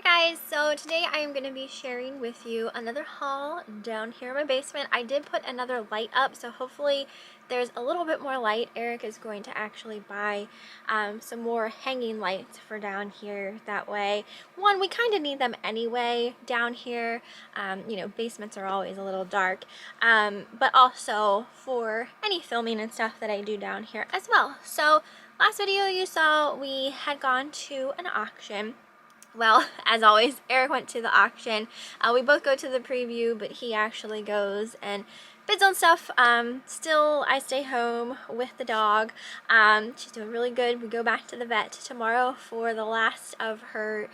Hi guys, so today I am going to be sharing with you another haul down here in my basement. I did put another light up, so hopefully there's a little bit more light. Eric is going to actually buy some more hanging lights for down here. That way, one, we kind of need them anyway down here. You know, basements are always a little dark, but also for any filming and stuff that I do down here as well. So last video you saw, we had gone to an auction. Well, as always, Eric went to the auction. We both go to the preview, but he actually goes and bids on stuff. Still, I stay home with the dog. She's doing really good. We go back to the vet tomorrow for the last of her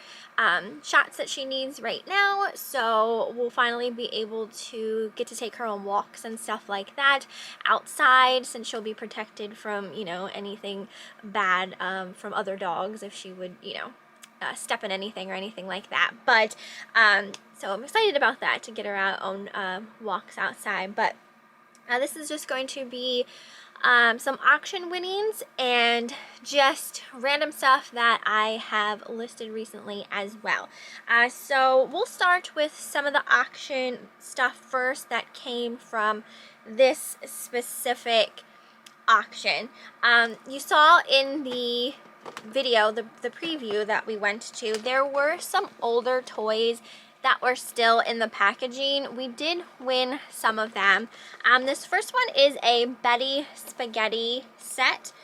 shots that she needs right now. So we'll finally be able to get to take her on walks and stuff like that outside, since she'll be protected from, you know, anything bad from other dogs if she would, you know, step in anything or anything like that. But so I'm excited about that, to get her out on walks outside. But this is just going to be some auction winnings and just random stuff that I have listed recently as well. So we'll start with some of the auction stuff first that came from this specific auction. You saw in the video, the preview that we went to, there were some older toys that were still in the packaging. We did win some of them. This first one is a Betty Spaghetti set.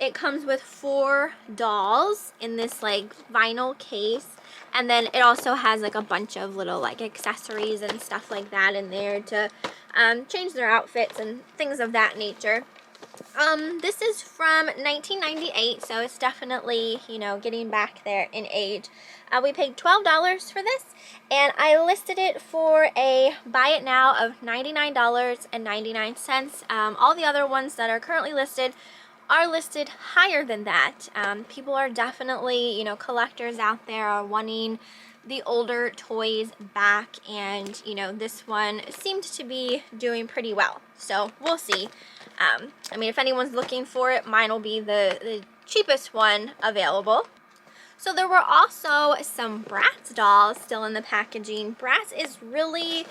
It comes with 4 dolls in this like vinyl case, and then it also has like a bunch of little like accessories and stuff like that in there to change their outfits and things of that nature. This is from 1998, so it's definitely, you know, getting back there in age. We paid $12 for this, and I listed it for a buy it now of $99.99. All the other ones that are currently listed are listed higher than that. People are definitely, you know, collectors out there are wanting the older toys back, and you know, this one seemed to be doing pretty well, so we'll see. I mean, if anyone's looking for it, mine will be the cheapest one available. So there were also some Bratz dolls still in the packaging. Bratz is really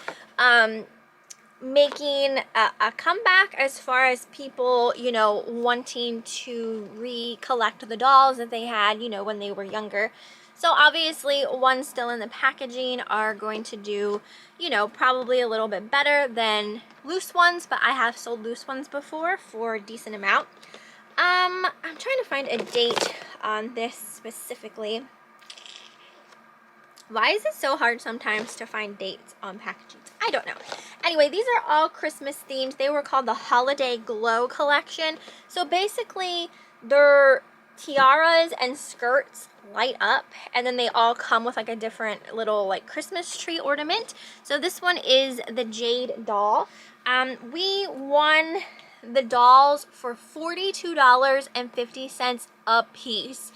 making a comeback as far as people, you know, wanting to recollect the dolls that they had, you know, when they were younger. So obviously ones still in the packaging are going to do, you know, probably a little bit better than loose ones, but I have sold loose ones before for a decent amount. I'm trying to find a date on this specifically. Why is it so hard sometimes to find dates on packaging? I don't know. Anyway, these are all Christmas themed. They were called the Holiday Glow collection. So basically, they're tiaras and skirts light up, and then they all come with like a different little like Christmas tree ornament. So this one is the Jade Doll. We won the dolls for $42.50 a piece.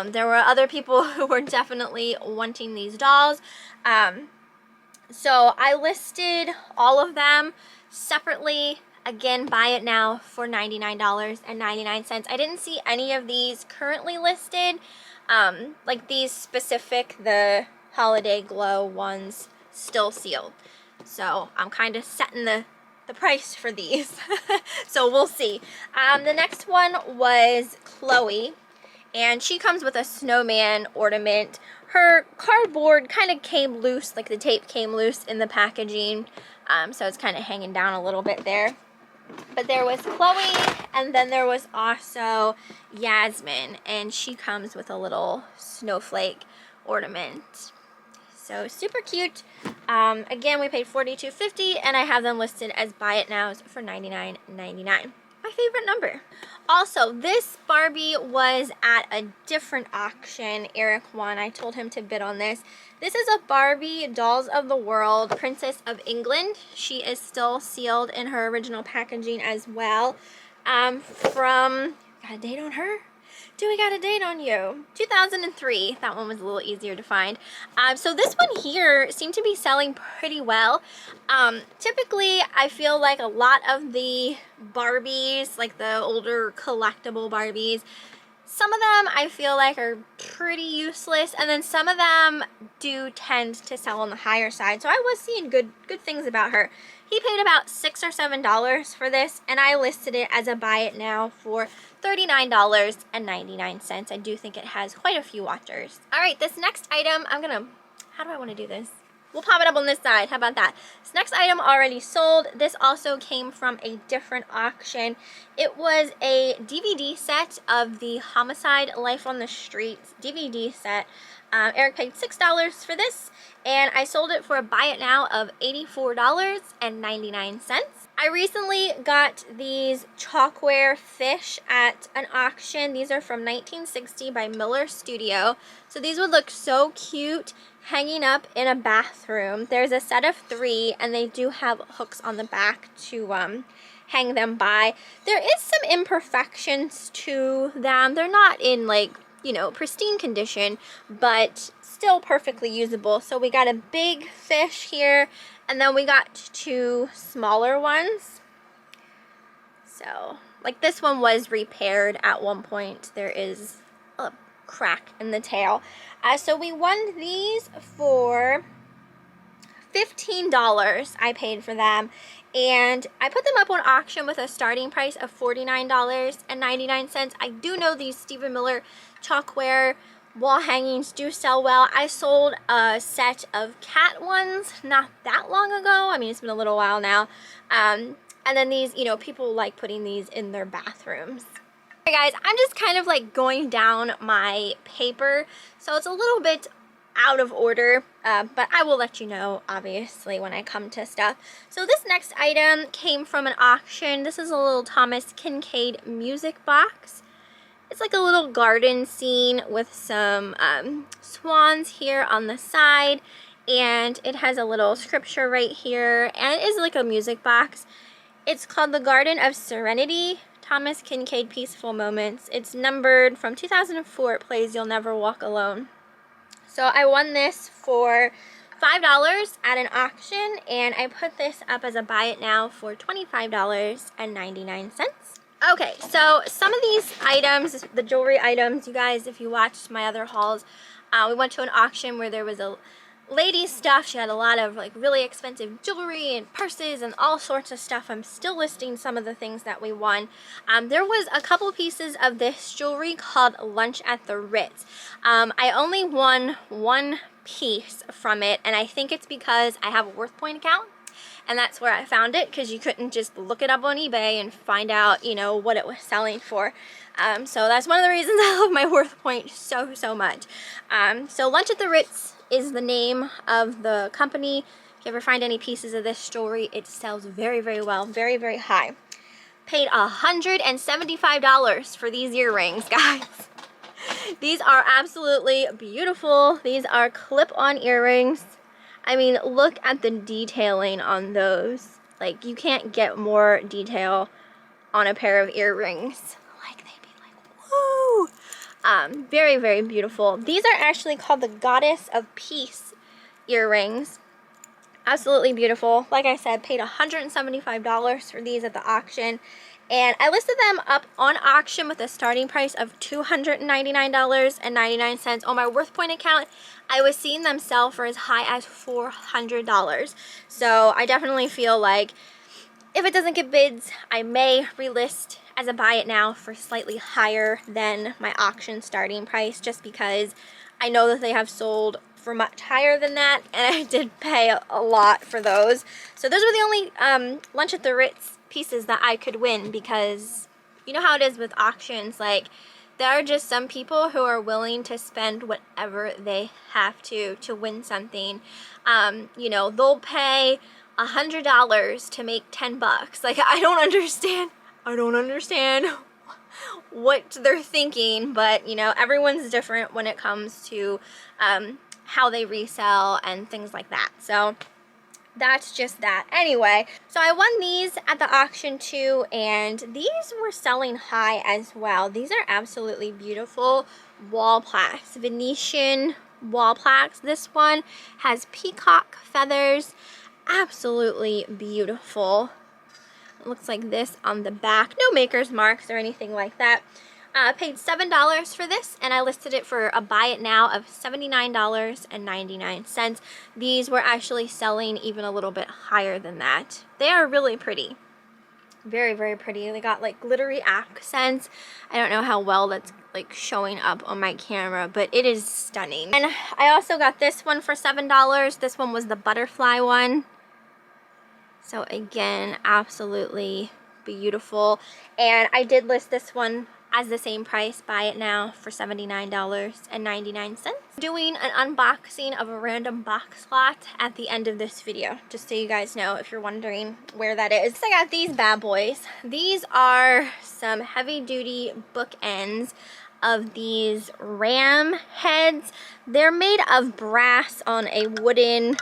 There were other people who were definitely wanting these dolls. So I listed all of them separately. Again, buy it now for $99.99. I didn't see any of these currently listed. Like these specific, the Holiday Glow ones, still sealed. So I'm kind of setting the price for these. So we'll see. The next one was Chloe, and she comes with a snowman ornament. Her cardboard kind of came loose, like the tape came loose in the packaging, so it's kind of hanging down a little bit there. But there was Chloe, and then there was also Yasmin, and she comes with a little snowflake ornament. So super cute. Again, we paid $42.50, and I have them listed as buy it nows for $99.99. My favorite number. Also, this Barbie was at a different auction Eric won. I told him to bid on this. This is a Barbie Dolls of the World Princess of England. She is still sealed in her original packaging as well. From, got a date on her? Do we got a date on you? 2003. That one was a little easier to find. So this one here seemed to be selling pretty well. Typically, I feel like a lot of the Barbies, like the older collectible Barbies, Some of them I feel like are pretty useless, and then some of them do tend to sell on the higher side. So I was seeing good things about her. He paid about $6 or $7 for this, and I listed it as a buy it now for $39.99. I do think it has quite a few watchers. All right, this next item, how do I want to do this? We'll pop it up on this side. How about that? This next item already sold. This also came from a different auction. It was a DVD set of the Homicide Life on the Streets DVD set. Eric paid $6 for this, and I sold it for a buy it now of $84.99. I recently got these Chalkware Fish at an auction. These are from 1960 by Miller Studio. So these would look so cute hanging up in a bathroom. There's a set of 3, and they do have hooks on the back to hang them by. There is some imperfections to them. They're not in, like, you know, pristine condition, but still perfectly usable. So we got a big fish here, and then we got 2 smaller ones. So, like, this one was repaired at one point. There is a crack in the tail. So we won these for $15. I paid for them, and I put them up on auction with a starting price of $49.99. I do know these Stephen Miller Chalkware wall hangings do sell well. I sold a set of cat ones not that long ago. I mean, it's been a little while now. And then these, you know, people like putting these in their bathrooms. Hey guys, I'm just kind of like going down my paper, so it's a little bit out of order, but I will let you know, obviously, when I come to stuff. So this next item came from an auction. This is a little Thomas Kincaid music box. It's like a little garden scene with some swans here on the side, and it has a little scripture right here, and it is like a music box. It's called The Garden of Serenity, Thomas Kincaid Peaceful Moments. It's numbered from 2004. It plays You'll Never Walk Alone. So I won this for $5 at an auction, and I put this up as a buy it now for $25.99. Okay, so some of these items, the jewelry items, you guys, if you watched my other hauls, we went to an auction where there was a lady stuff. She had a lot of like really expensive jewelry and purses and all sorts of stuff. I'm still listing some of the things that we won. There was a couple pieces of this jewelry called Lunch at the Ritz. I only won 1 piece from it, and I think it's because I have a WorthPoint account, and that's where I found it, because you couldn't just look it up on eBay and find out, you know, what it was selling for. So that's one of the reasons I love my WorthPoint so much. So Lunch at the Ritz is the name of the company. If you ever find any pieces of this jewelry, it sells very well, very high. Paid $175 for these earrings, guys. These are absolutely beautiful. These are clip-on earrings. I mean, look at the detailing on those. Like, you can't get more detail on a pair of earrings. Like, they'd be like, woo! Very beautiful. These are actually called the Goddess of Peace earrings. Absolutely beautiful. Like I said, paid $175 for these at the auction, and I listed them up on auction with a starting price of $299.99. On my WorthPoint account, I was seeing them sell for as high as $400. So I definitely feel like if it doesn't get bids, I may relist as a buy it now for slightly higher than my auction starting price, just because I know that they have sold for much higher than that, and I did pay a lot for those. So those were the only Lunch at the Ritz pieces that I could win, because you know how it is with auctions, like there are just some people who are willing to spend whatever they have to win something. You know, they'll pay $100 to make $10. Like, I don't understand what they're thinking, but you know, everyone's different when it comes to how they resell and things like that. So that's just that. Anyway, so I won these at the auction too, and these were selling high as well. These are absolutely beautiful wall plaques, Venetian wall plaques. This one has peacock feathers. Absolutely beautiful. It looks like this on the back. No maker's marks or anything like that. Paid $7 for this, and I listed it for a buy it now of $79.99. These were actually selling even a little bit higher than that. They are really pretty. Very, very pretty. They got like glittery accents. I don't know how well that's like showing up on my camera, but it is stunning. And I also got this one for $7. This one was the butterfly one. So again, absolutely beautiful. And I did list this one as the same price, buy it now, for $79.99. Doing an unboxing of a random box lot at the end of this video, just so you guys know if you're wondering where that is. I got these bad boys. These are some heavy duty bookends of these ram heads. They're made of brass on a wooden,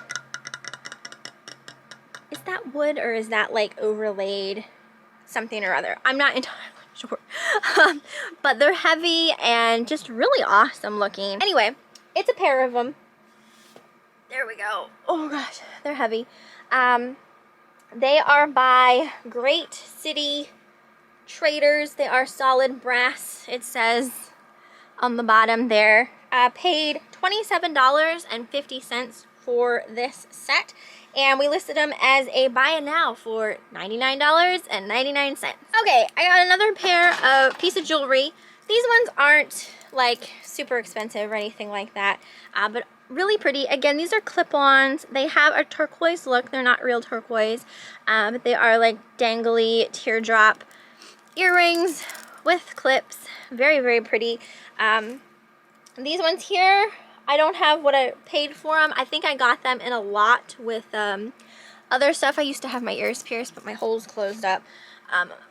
is that wood or is that like overlaid something or other? I'm not entirely sure. But they're heavy and just really awesome looking. Anyway, it's a pair of them. There we go. Oh gosh, they're heavy. They are by Great City Traders. They are solid brass, it says on the bottom there. Paid $27.50 for this set, and we listed them as a buy it now for $99.99. Okay, I got another pair of piece of jewelry. These ones aren't like super expensive or anything like that, but really pretty. Again, these are clip-ons. They have a turquoise look. They're not real turquoise, but they are like dangly teardrop earrings with clips. Very, very pretty. These ones here, I don't have what I paid for them. I think I got them in a lot with other stuff. I used to have my ears pierced, but my holes closed up.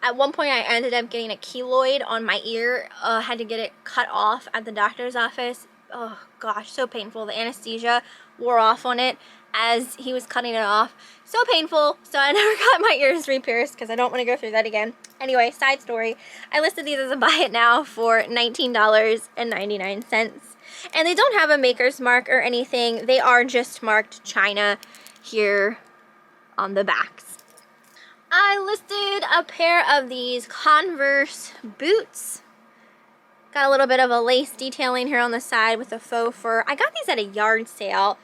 At one point, I ended up getting a keloid on my ear. Had to get it cut off at the doctor's office. Oh gosh, so painful. The anesthesia wore off on it as he was cutting it off. So painful. So I never got my ears re-pierced because I don't want to go through that again. Anyway, side story. I listed these as a buy it now for $19.99. And they don't have a maker's mark or anything. They are just marked China here on the backs. I listed a pair of these Converse Boots. Got a little bit of a lace detailing here on the side with a faux fur. I got these at a yard sale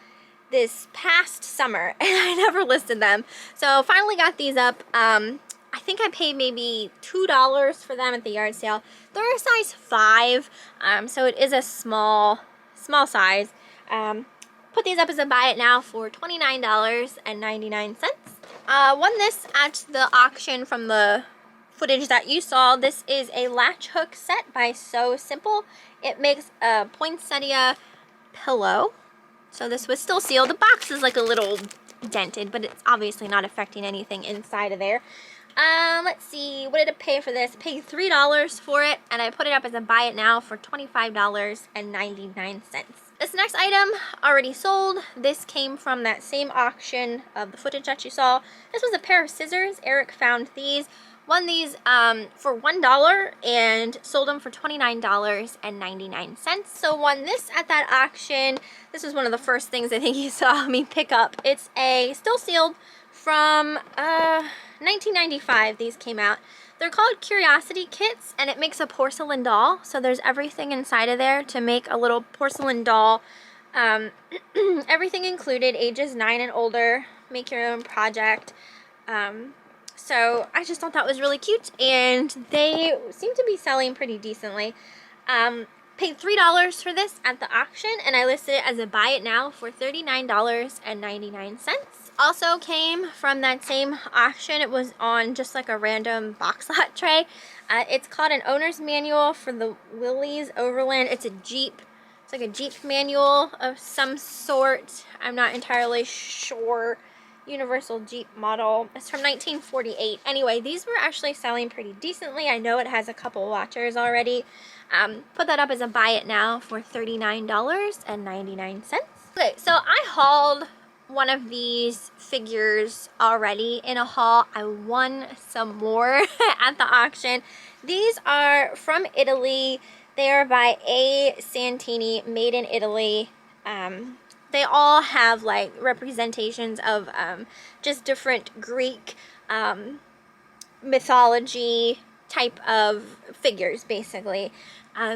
this past summer and I never listed them. So finally got these up. I think I paid maybe $2 for them at the yard sale. They're a size 5, so it is a small size. Put these up as a buy it now for $29.99. Won this at the auction from the footage that you saw. This is a latch hook set by So Simple. It makes a poinsettia pillow. So this was still sealed. The box is like a little dented, but it's obviously not affecting anything inside of there. Let's see, what did it pay for this? I paid $3 for it, and I put it up as a buy it now for $25.99. This next item already sold. This came from that same auction of the footage that you saw. This was a pair of scissors. Eric found these. Won these for $1 and sold them for $29.99. So won this at that auction. This was one of the first things I think you saw me pick up. It's a still sealed from 1995. These came out. They're called Curiosity Kits, and it makes a porcelain doll. So there's everything inside of there to make a little porcelain doll. Everything included, ages 9 and older. Make your own project. So I just thought that was really cute, and they seem to be selling pretty decently. Paid $3 for this at the auction, and I listed it as a buy it now for $39.99. Also came from that same auction. It was on just like a random box lot tray. It's called an owner's manual for the Willys Overland. It's a Jeep. It's like a Jeep manual of some sort. I'm not entirely sure. Universal Jeep model. It's from 1948. Anyway, these were actually selling pretty decently. I know it has a couple watchers already. Put that up as a buy it now for $39.99. Okay, so I hauled one of these figures already in a haul. I won some more at the auction. These are from Italy. They are by A. Santini, made in Italy. They all have like representations of just different Greek mythology type of figures, basically.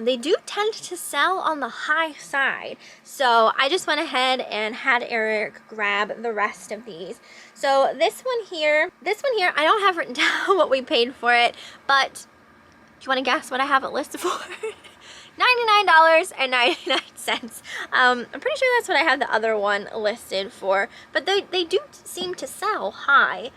They do tend to sell on the high side, so I just went ahead and had Eric grab the rest of these. So this one here, I don't have written down what we paid for it, but do you want to guess what I have it listed for? $99.99. I'm pretty sure that's what I have the other one listed for, but they do seem to sell high.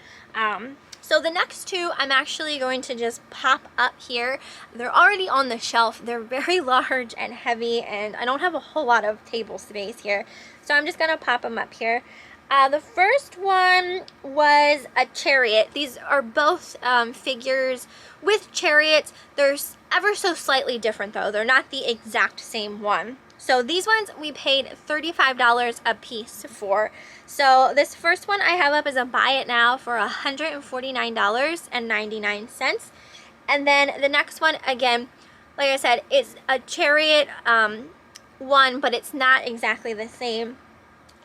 So the next two I'm actually going to just pop up here. They're already on the shelf. They're very large and heavy, and I don't have a whole lot of table space here, so I'm just gonna pop them up here. The first one was a chariot. These are both figures with chariots. They're ever so slightly different though. They're not the exact same one. So these ones we paid $35 a piece for. So this first one I have up is a buy it now for $149.99. And then the next one, again, like I said, is a chariot one, but it's not exactly the same.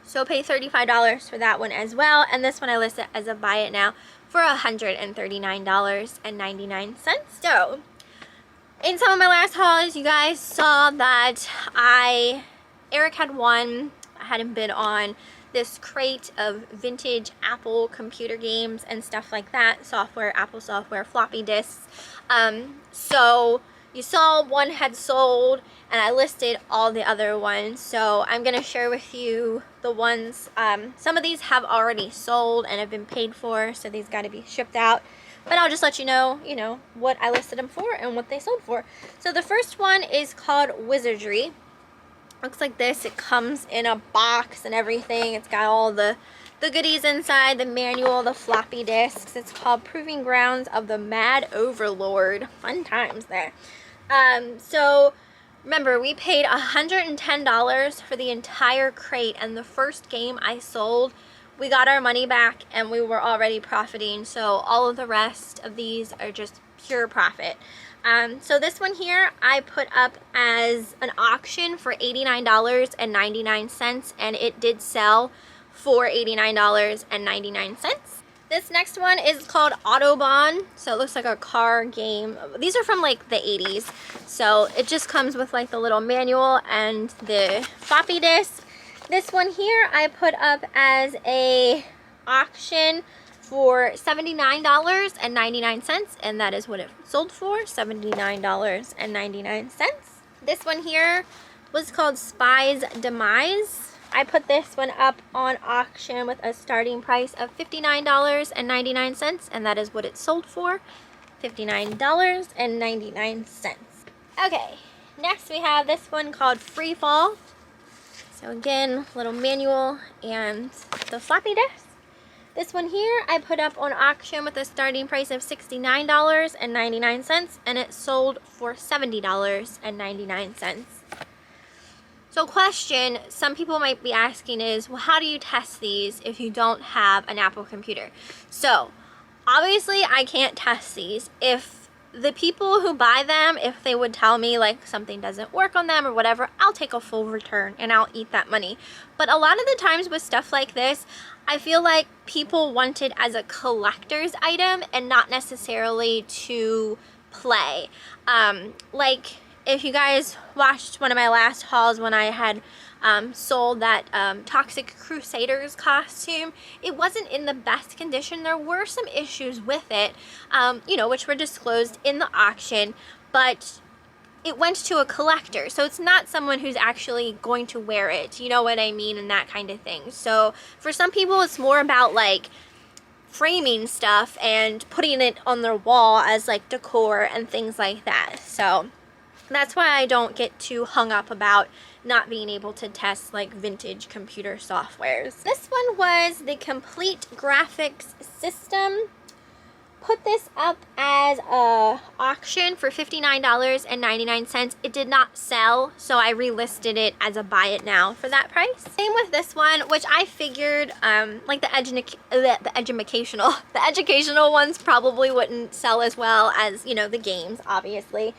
So pay $35 for that one as well. And this one I listed as a buy it now for $139.99. So in some of my last hauls, you guys saw that Eric had won. I had him bid on this crate of vintage Apple computer games and stuff like that. Software, Apple software, floppy disks. So you saw one had sold, and I listed all the other ones. So I'm going to share with you the ones, some of these have already sold and have been paid for, so these got to be shipped out. But I'll just let you know, what I listed them for and what they sold for. So the first one is called Wizardry. Looks like this. It comes in a box and everything. It's got all the goodies inside, the manual, the floppy disks. It's called Proving Grounds of the Mad Overlord. Fun times there. So remember, we paid $110 for the entire crate, and the first game I sold, we got our money back and we were already profiting. So all of the rest of these are just pure profit. So this one here I put up as an auction for $89.99, and it did sell for $89.99. This next one is called Autobahn. So it looks like a car game. These are from like the 80s. So it just comes with like the little manual and the floppy disk. This one here I put up as a auction for $79.99, and that is what it sold for, $79.99. This one here was called Spies Demise. I put this one up on auction with a starting price of $59.99, and that is what it sold for, $59.99. Okay, next we have this one called Free Fall. So again, little manual and the floppy disk. This one here I put up on auction with a starting price of $69.99, and it sold for $70.99. So question some people might be asking is, well, how do you test these if you don't have an Apple computer? So obviously I can't test these. If the people who buy them, if they would tell me like something doesn't work on them or whatever, I'll take a full return and I'll eat that money. But a lot of the times with stuff like this, I feel like people want it as a collector's item and not necessarily to play. Like if you guys watched one of my last hauls when I had sold that Toxic Crusaders costume, it wasn't in the best condition. There were some issues with it, which were disclosed in the auction, but it went to a collector, so it's not someone who's actually going to wear it, you know what I mean, and that kind of thing. So for some people it's more about like framing stuff and putting it on their wall as like decor and things like that. So that's why I don't get too hung up about not being able to test like vintage computer softwares. This one was the Complete Graphics System. Put this up as a auction for $59.99. It did not sell, so I relisted it as a buy it now for that price. Same with this one, which I figured like the educational ones probably wouldn't sell as well as, the games, obviously.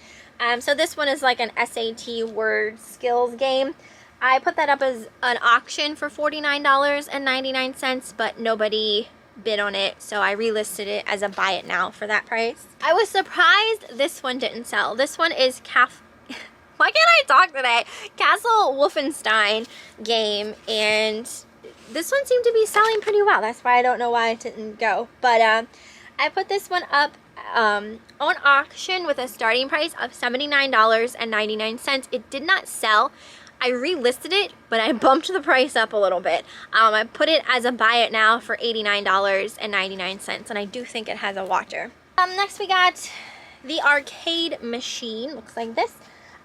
So this one is like an SAT word skills game. I put that up as an auction for $49.99, but nobody bid on it, so I relisted it as a buy it now for that price. I was surprised this one didn't sell. This one is why can't I talk today? Castle Wolfenstein game, and this one seemed to be selling pretty well. That's why I don't know why it didn't go. But I put this one up on auction with a starting price of $79.99. It did not sell. I relisted it, but I bumped the price up a little bit. I put it as a buy it now for $89.99, and I do think it has a watcher. Next we got the arcade machine. Looks like this.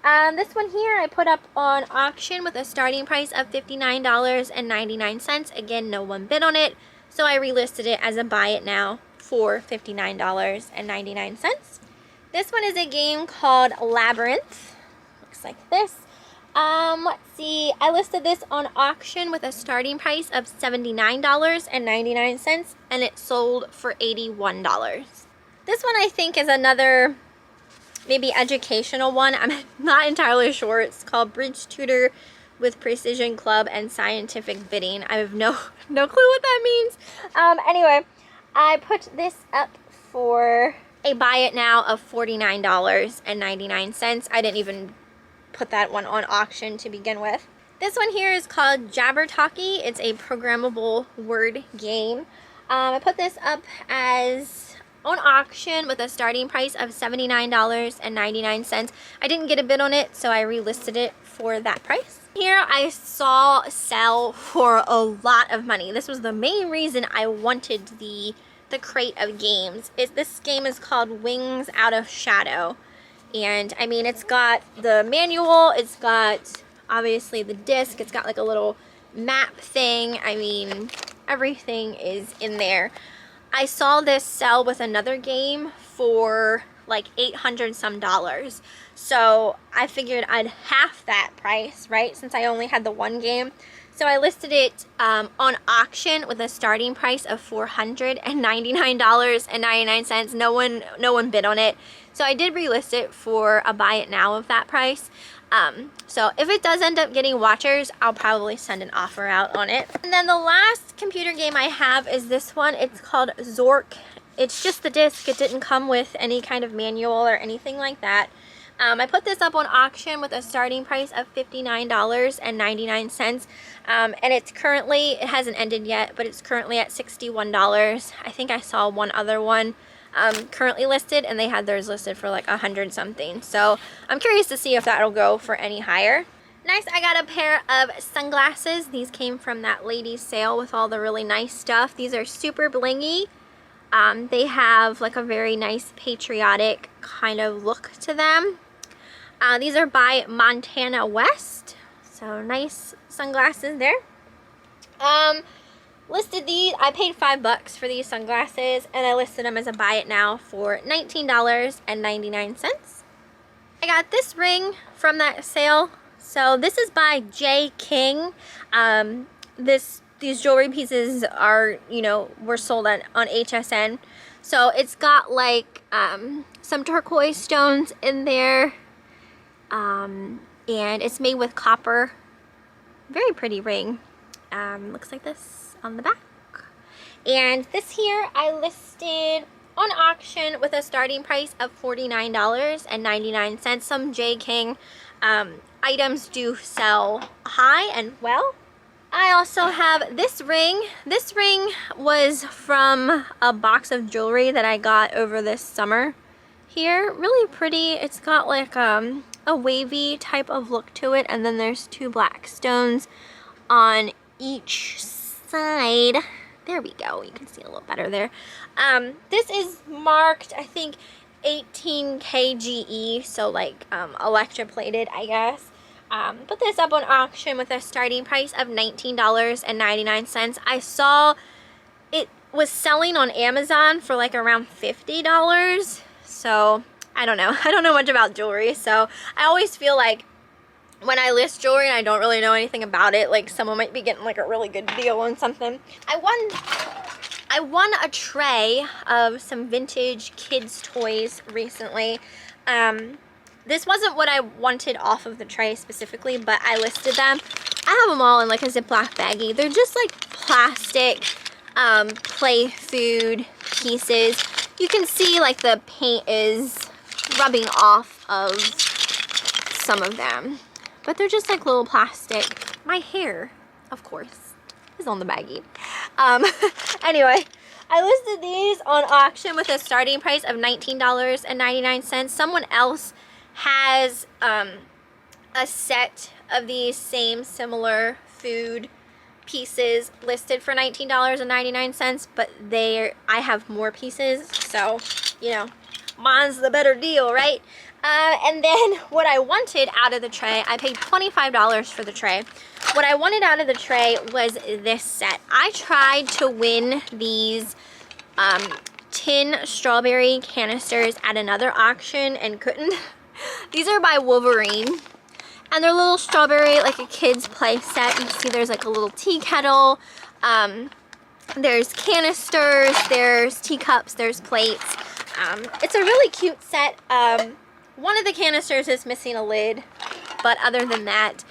This one here I put up on auction with a starting price of $59.99. Again, no one bid on it, so I relisted it as a buy it now for $59.99. This one is a game called Labyrinth. Looks like this. Let's see, I listed this on auction with a starting price of $79.99, and it sold for $81. This one I think is another maybe educational one. I'm not entirely sure. It's called Bridge Tutor with Precision Club and Scientific Bidding. I have no clue what that means. Anyway, I put this up for a buy it now of $49.99. I didn't even put that one on auction to begin with. This one here is called Jabber Talkie. It's a programmable word game. I put this up as on auction with a starting price of $79.99. I didn't get a bid on it, so I relisted it for that price. Here I saw sell for a lot of money. This was the main reason I wanted the crate of games. This game is called Wings Out of Shadow. And I mean, it's got the manual, it's got obviously the disc, it's got like a little map thing. I mean, everything is in there. I saw this sell with another game for like $800 some. So I figured I'd half that price, right? Since I only had the one game. So I listed it on auction with a starting price of $499.99. No one bid on it. So I did relist it for a buy it now of that price. So if it does end up getting watchers, I'll probably send an offer out on it. And then the last computer game I have is this one. It's called Zork. It's just the disc. It didn't come with any kind of manual or anything like that. I put this up on auction with a starting price of $59.99. And it's currently, it hasn't ended yet, but it's currently at $61. I think I saw one other one currently listed, and they had theirs listed for like $100 something. So I'm curious to see if that'll go for any higher. Next, I got a pair of sunglasses. These came from that ladies sale with all the really nice stuff. These are super blingy. They have like a very nice patriotic kind of look to them. These are by Montana West. So nice sunglasses there. Listed these, I paid $5 for these sunglasses, and I listed them as a buy it now for $19.99. I got this ring from that sale. So this is by J. King. These jewelry pieces are, were sold on HSN. So it's got like some turquoise stones in there. And it's made with copper. Very pretty ring. Looks like this on the back. And this here I listed on auction with a starting price of $49.99. Some J. King items do sell high and well. I also have this ring. This ring was from a box of jewelry that I got over this summer here. Really pretty. It's got like a wavy type of look to it, and then there's two black stones on each side. There we go. You can see a little better there. This is marked, I think, 18 kGE, so like electroplated, I guess. Put this up on auction with a starting price of $19.99. I saw it was selling on Amazon for like around $50. So I don't know. I don't know much about jewelry, so I always feel like when I list jewelry and I don't really know anything about it, like someone might be getting like a really good deal on something. I won a tray of some vintage kids toys recently. This wasn't what I wanted off of the tray specifically, but I listed them. I have them all in like a Ziploc baggie. They're just like plastic play food pieces. You can see like the paint is rubbing off of some of them, but they're just like little plastic. My hair, of course, is on the baggie. Anyway, I listed these on auction with a starting price of $19.99. Someone else has a set of these same similar food pieces listed for $19.99, but I have more pieces, so you know, mine's the better deal, right? And then what I wanted out of the tray, I paid $25 for the tray. What I wanted out of the tray was this set. I tried to win these tin strawberry canisters at another auction and couldn't. These are by Wolverine, and they're little strawberry, like a kid's play set. You see there's like a little tea kettle, there's canisters, there's teacups, there's plates. It's a really cute set. One of the canisters is missing a lid, but other than that,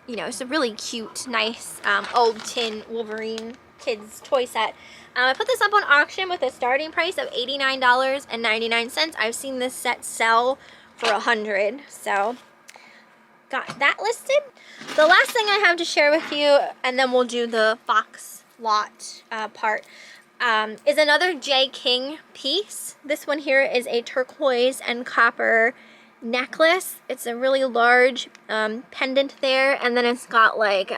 you know, it's a really cute, nice, old tin Wolverine kids toy set. I put this up on auction with a starting price of $89.99. I've seen this set sell for $100, so got that listed. The last thing I have to share with you, and then we'll do the box lot part, is another J. King piece. This one here is a turquoise and copper necklace. It's a really large pendant there, and then it's got like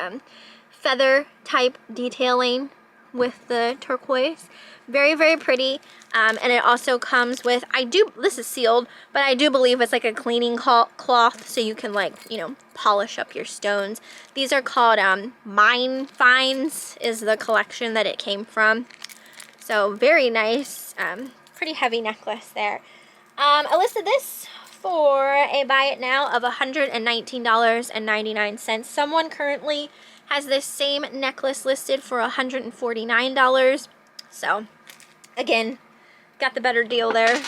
feather type detailing with the turquoise. Very, very pretty. And it also comes with, this is sealed, but I do believe it's like a cleaning cloth, so you can, like, you know, polish up your stones. These are called Mine Finds is the collection that it came from. So very nice, pretty heavy necklace there. I listed this for a buy it now of $119.99. Someone currently has this same necklace listed for $149. So again, got the better deal there.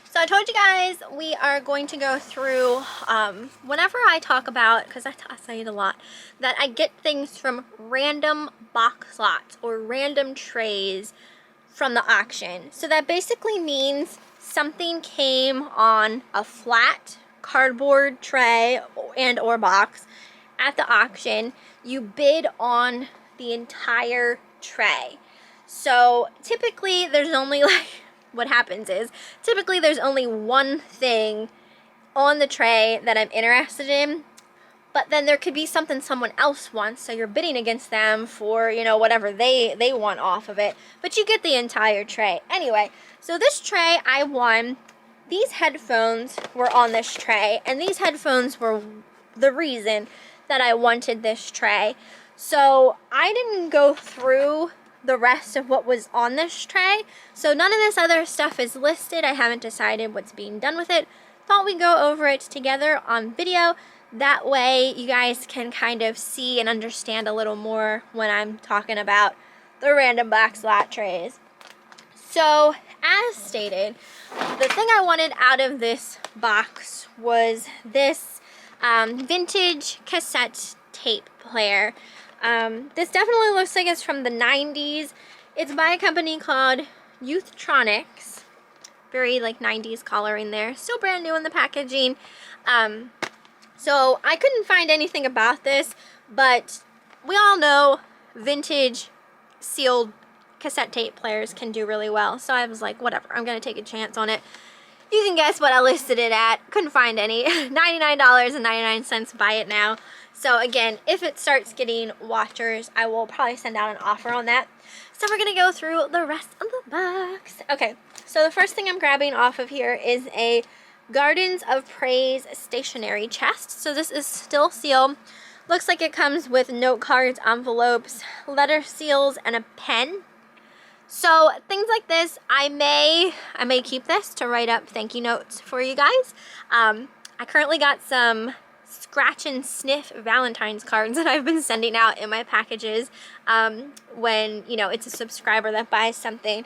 So I told you guys we are going to go through, whenever I talk about, because I say it a lot, that I get things from random box lots or random trays from the auction. So that basically means something came on a flat cardboard tray and or box at the auction. You bid on the entire tray. So typically there's only what happens is typically there's only one thing on the tray that I'm interested in, but then there could be something someone else wants, so you're bidding against them for, you know, whatever they want off of it, but you get the entire tray. Anyway, so this tray I won. These headphones were on this tray, and these headphones were the reason that I wanted this tray. So I didn't go through the rest of what was on this tray, so none of this other stuff is listed. I haven't decided what's being done with it. Thought we'd go over it together on video. That way you guys can kind of see and understand a little more when I'm talking about the random box lot trays. So as stated, the thing I wanted out of this box was this vintage cassette tape player. This definitely looks like it's from the 90s. It's by a company called Youthtronics. Very like 90s coloring there. Still brand new in the packaging. So I couldn't find anything about this, but we all know vintage sealed cassette tape players can do really well. So I was like, whatever, I'm gonna take a chance on it. You can guess what I listed it at. Couldn't find any. $99.99, buy it now. So again, if it starts getting watchers, I will probably send out an offer on that. So we're gonna go through the rest of the box. Okay, so the first thing I'm grabbing off of here is a Gardens of Praise stationery chest. So this is still sealed. Looks like it comes with note cards, envelopes, letter seals, and a pen. So things like this, I may keep this to write up thank you notes for you guys. I currently got some scratch and sniff Valentine's cards that I've been sending out in my packages when, you know, it's a subscriber that buys something.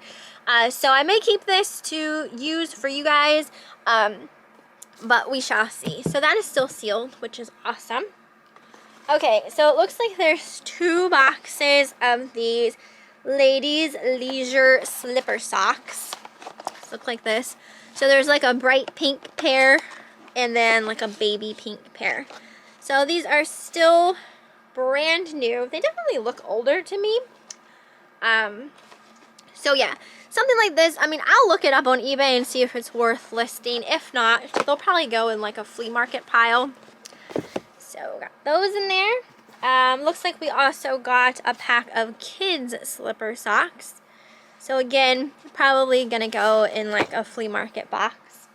So I may keep this to use for you guys, but we shall see. So that is still sealed, which is awesome. Okay, so it looks like there's 2 boxes of these ladies leisure slipper socks. Look like this. So there's like a bright pink pair and then like a baby pink pair. So these are still brand new. They definitely look older to me. So yeah, something like this. I mean, I'll look it up on eBay and see if it's worth listing. If not, they'll probably go in like a flea market pile. So got those in there. Looks like we also got a pack of kids slipper socks. So again, probably gonna go in like a flea market box.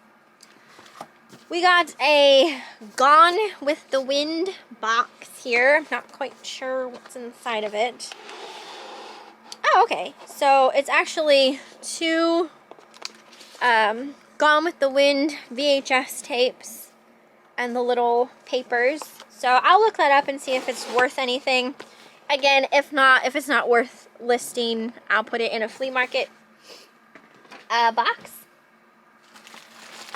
We got a Gone with the Wind box here. I'm not quite sure what's inside of it. Oh, okay. So it's actually two Gone with the Wind VHS tapes and the little papers. So I'll look that up and see if it's worth anything. Again, if it's not worth listing, I'll put it in a flea market box.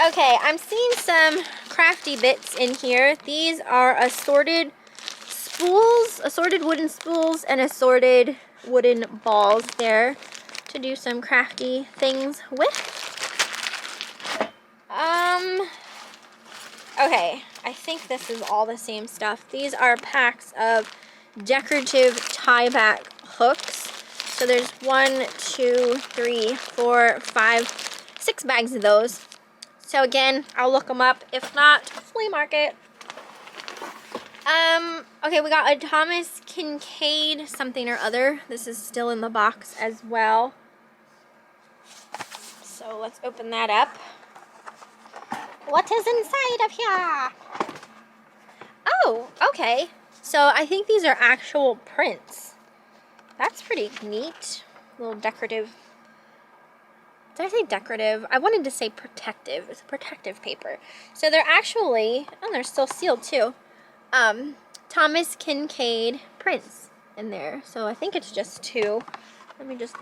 Okay, I'm seeing some crafty bits in here. These are assorted spools, assorted wooden spools, and assorted wooden balls there to do some crafty things with. Okay, I think this is all the same stuff. These are packs of decorative tie-back hooks. So there's 1, 2, 3, 4, 5, 6 bags of those. So again, I'll look them up. If not, flea market. Okay, we got a Thomas Kincaid something or other. This is still in the box as well. So let's open that up. What is inside of here? Oh, okay. So I think these are actual prints. That's pretty neat. A little decorative. Did I say decorative? I wanted to say protective. It's a protective paper. So they're actually, oh, they're still sealed too. Thomas Kincaid prints in there. So I think it's just 2. Let me just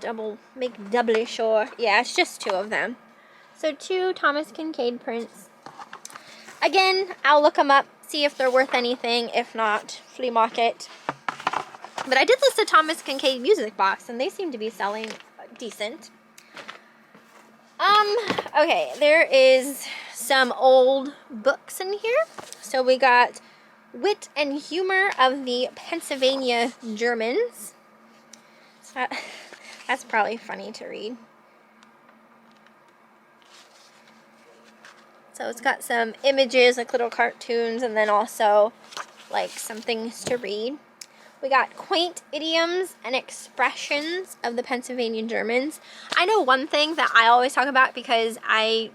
make doubly sure. Yeah, it's just 2 of them. So 2 Thomas Kincaid prints. Again, I'll look them up, see if they're worth anything. If not, flea market. But I did list a Thomas Kincaid music box, and they seem to be selling decent. Okay, there is some old books in here. So we got Wit and Humor of the Pennsylvania Germans. So that's probably funny to read. So it's got some images, like little cartoons, and then also like some things to read. We got Quaint Idioms and Expressions of the Pennsylvania Germans. I know one thing that I always talk about because I,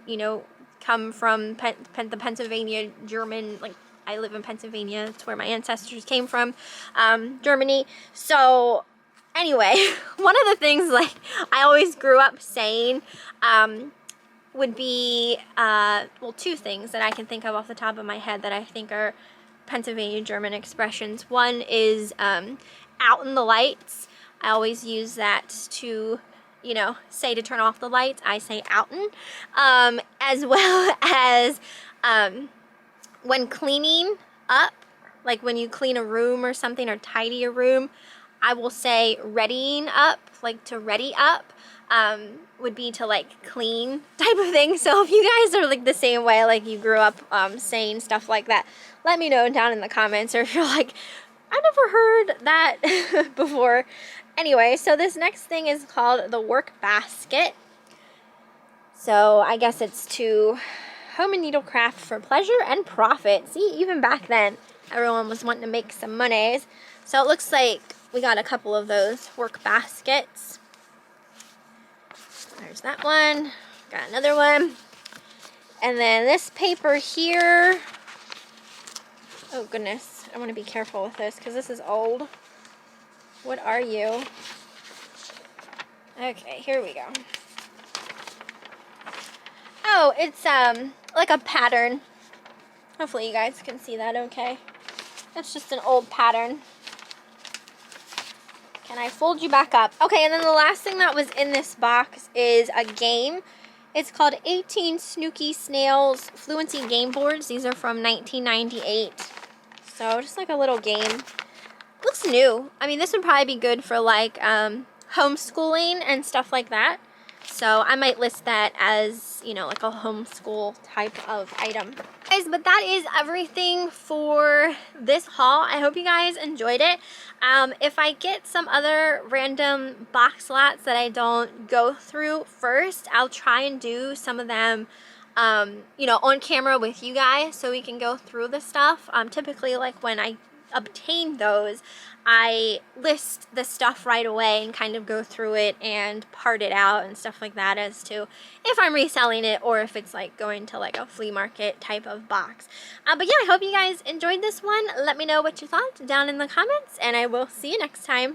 come from the Pennsylvania German, like I live in Pennsylvania. It's where my ancestors came from, Germany. So anyway, one of the things like I always grew up saying, would be, well, 2 things that I can think of off the top of my head that I think are Pennsylvania German expressions. One is out in the lights. I always use that to, say to turn off the lights. I say outen. As well as when cleaning up, like when you clean a room or something or tidy a room, I will say readying up, like to ready up. Would be to like clean type of thing. So if you guys are like the same way, like you grew up saying stuff like that, let me know down in the comments, or if you're like, I never heard that before. Anyway, so this next thing is called the work basket. So I guess it's to home and needlecraft for pleasure and profit. See, even back then, everyone was wanting to make some monies. So it looks like we got a couple of those work baskets. There's that one. Got another one. And then this paper here. Oh goodness. I want to be careful with this because this is old. What are you? Okay, here we go. Oh, it's like a pattern. Hopefully you guys can see that okay. That's just an old pattern. And I fold you back up. Okay, and then the last thing that was in this box is a game. It's called 18 Snooky Snails Fluency Game Boards. These are from 1998. So just like a little game. Looks new. I mean, this would probably be good for like homeschooling and stuff like that. So I might list that as, you know, like a homeschool type of item. Guys, but that is everything for this haul. I hope you guys enjoyed it. If I get some other random box lots that I don't go through first, I'll try and do some of them you know, on camera with you guys so we can go through the stuff. Typically, like when I obtain those, I list the stuff right away and kind of go through it and part it out and stuff like that as to if I'm reselling it or if it's like going to like a flea market type of box. But yeah, I hope you guys enjoyed this one. Let me know what you thought down in the comments, and I will see you next time.